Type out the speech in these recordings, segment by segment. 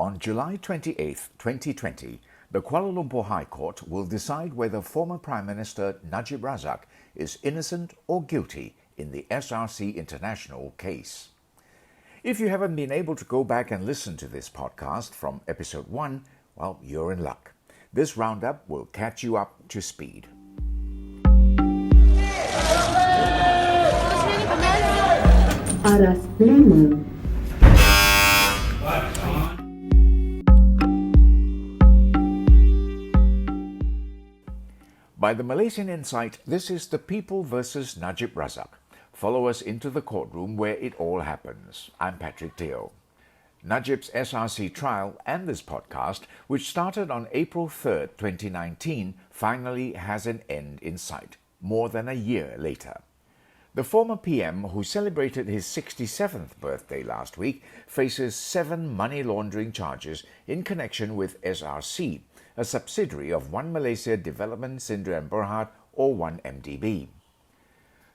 On July 28, 2020, the Kuala Lumpur High Court will decide whether former Prime Minister Najib Razak is innocent or guilty in the SRC International case. If you haven't been able to go back and listen to this podcast from episode 1, well, you're in luck. This roundup will catch you up to speed. Aras 5. By the Malaysian Insight, this is The People versus Najib Razak. Follow us into the courtroom where it all happens. I'm Patrick Teo. Najib's SRC trial and this podcast, which started on April 3, 2019, finally has an end in sight, more than a year later. The former PM, who celebrated his 67th birthday last week, faces 7 money laundering charges in connection with SRC, a subsidiary of One Malaysia Development Sdn Bhd or 1MDB.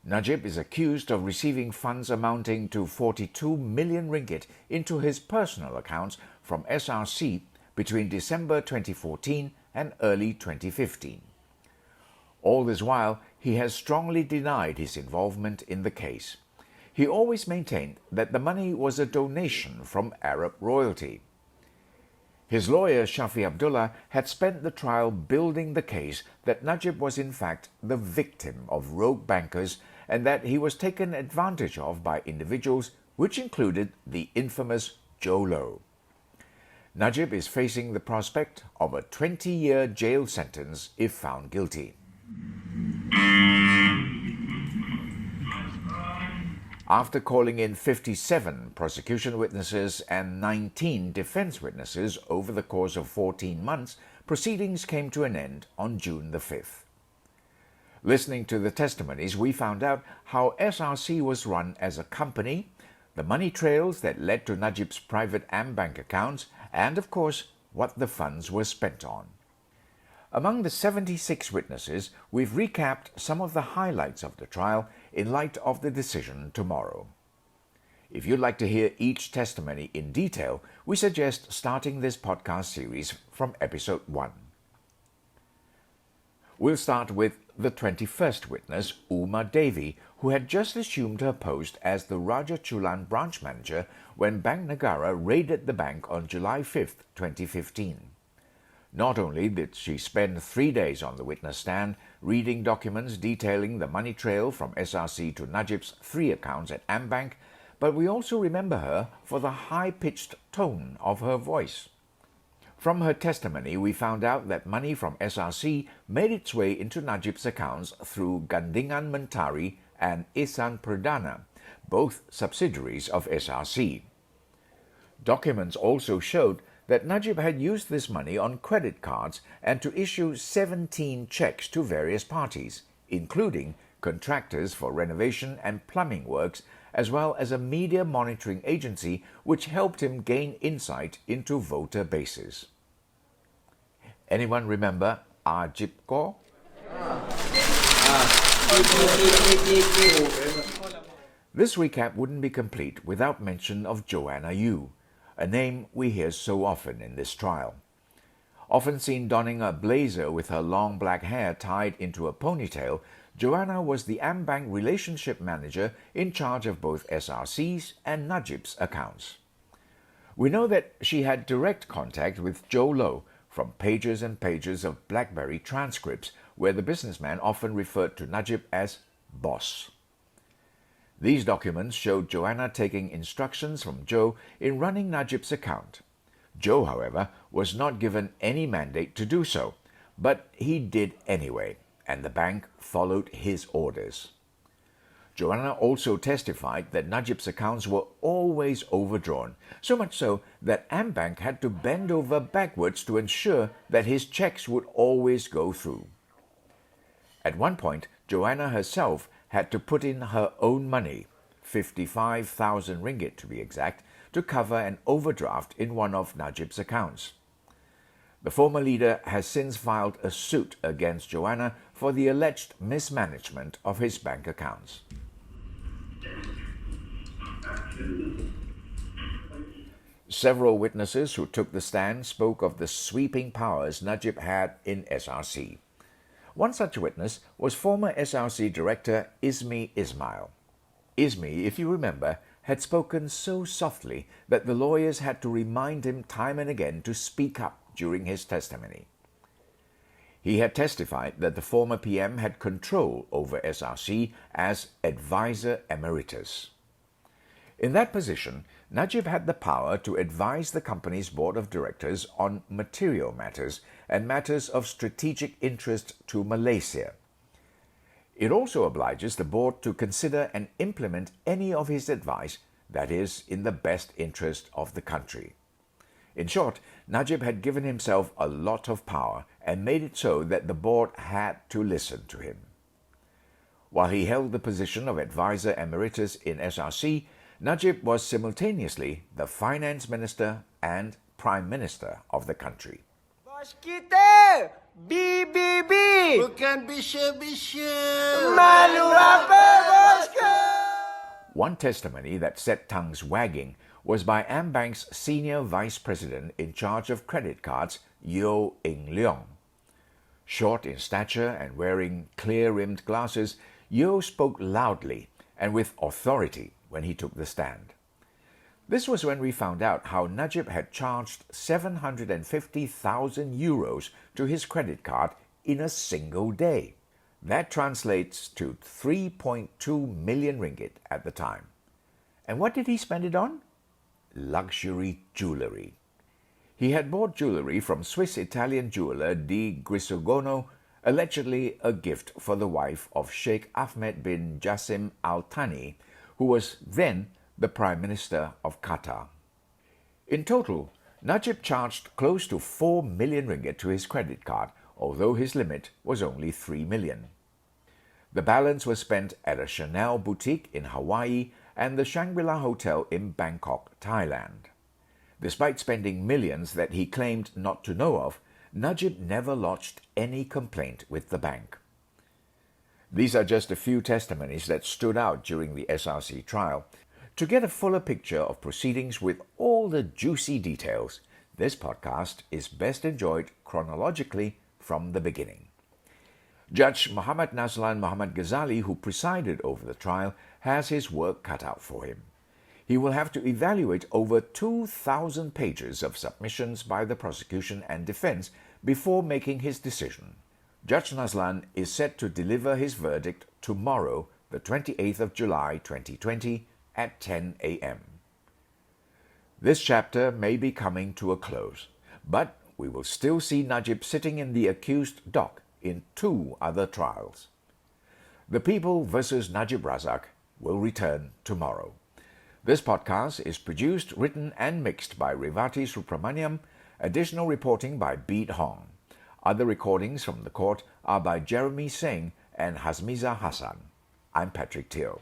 Najib is accused of receiving funds amounting to 42 million ringgit into his personal accounts from SRC between December 2014 and early 2015. All this while, he has strongly denied his involvement in the case. He always maintained that the money was a donation from Arab royalty. His lawyer, Shafi Abdullah, had spent the trial building the case that Najib was in fact the victim of rogue bankers and that he was taken advantage of by individuals, which included the infamous Joe Low. Najib is facing the prospect of a 20-year jail sentence if found guilty. After calling in 57 prosecution witnesses and 19 defense witnesses over the course of 14 months, proceedings came to an end on June the 5th. Listening to the testimonies, we found out how SRC was run as a company, the money trails that led to Najib's private AmBank accounts, and of course, what the funds were spent on. Among the 76 witnesses, we've recapped some of the highlights of the trial in light of the decision tomorrow. If you'd like to hear each testimony in detail, we suggest starting this podcast series from episode 1. We'll start with the 21st witness, Devi, who had just assumed her post as the Raja Chulan branch manager when Bank Negara raided the bank on July 5, 2015. Not only did she spend 3 days on the witness stand, reading documents detailing the money trail from SRC to Najib's 3 accounts at AmBank, but we also remember her for the high-pitched tone of her voice. From her testimony, we found out that money from SRC made its way into Najib's accounts through Gandingan Mentari and Ihsan Perdana, both subsidiaries of SRC. Documents also showed that Najib had used this money on credit cards and to issue 17 checks to various parties, including contractors for renovation and plumbing works, as well as a media monitoring agency which helped him gain insight into voter bases. Anyone remember Ajib Ko? This recap wouldn't be complete without mention of Joanna Yu, a name we hear so often in this trial. Often seen donning a blazer with her long black hair tied into a ponytail, Joanna was the AmBank relationship manager in charge of both SRC's and Najib's accounts. We know that she had direct contact with Joe Low from pages and pages of BlackBerry transcripts where the businessman often referred to Najib as boss. These documents showed Joanna taking instructions from Joe in running Najib's account. Joe, however, was not given any mandate to do so, but he did anyway, and the bank followed his orders. Joanna also testified that Najib's accounts were always overdrawn, so much so that AmBank had to bend over backwards to ensure that his checks would always go through. At one point, Joanna herself had to put in her own money, 55,000 ringgit to be exact, to cover an overdraft in one of Najib's accounts. The former leader has since filed a suit against Joanna for the alleged mismanagement of his bank accounts. Several witnesses who took the stand spoke of the sweeping powers Najib had in SRC. One such witness was former SRC Director Izmi Ismail. Izmi, if you remember, had spoken so softly that the lawyers had to remind him time and again to speak up during his testimony. He had testified that the former PM had control over SRC as advisor emeritus. In that position, Najib had the power to advise the company's board of directors on material matters and matters of strategic interest to Malaysia. It also obliges the board to consider and implement any of his advice that is in the best interest of the country. In short, Najib had given himself a lot of power and made it so that the board had to listen to him. While he held the position of advisor emeritus in SRC, Najib was simultaneously the finance minister and prime minister of the country. Bos kita BBB. Bukan bisha-bisha. Malu apa bosku? One testimony that set tongues wagging was by AmBank's senior vice president in charge of credit cards, Yeo Eng Leong. Short in stature and wearing clear-rimmed glasses, Yeo spoke loudly and with authority when he took the stand. This was when we found out how Najib had charged 750,000 euros to his credit card in a single day. That translates to 3.2 million ringgit at the time. And what did he spend it on? Luxury jewellery. He had bought jewellery from Swiss-Italian jeweller Di Grisogono, allegedly a gift for the wife of Sheikh Ahmed bin Jassim Al Thani, who was then the Prime Minister of Qatar. In total, Najib charged close to 4 million ringgit to his credit card, although his limit was only 3 million. The balance was spent at a Chanel boutique in Hawaii and the Shangri-La Hotel in Bangkok, Thailand. Despite spending millions that he claimed not to know of, Najib never lodged any complaint with the bank. These are just a few testimonies that stood out during the SRC trial. To get a fuller picture of proceedings with all the juicy details, this podcast is best enjoyed chronologically from the beginning. Judge Muhammad Nazlan Muhammad Ghazali, who presided over the trial, has his work cut out for him. He will have to evaluate over 2,000 pages of submissions by the prosecution and defense before making his decision. Judge Nazlan is set to deliver his verdict tomorrow, the 28th of July 2020 at 10 a.m. This chapter may be coming to a close, but we will still see Najib sitting in the accused dock in 2 other trials. The People versus Najib Razak will return tomorrow. This podcast is produced, written and mixed by Revati Supramaniam, additional reporting by Beat Hong. Other recordings from the court are by Jeremy Singh and Hazmiza Hassan. I'm Patrick Teo.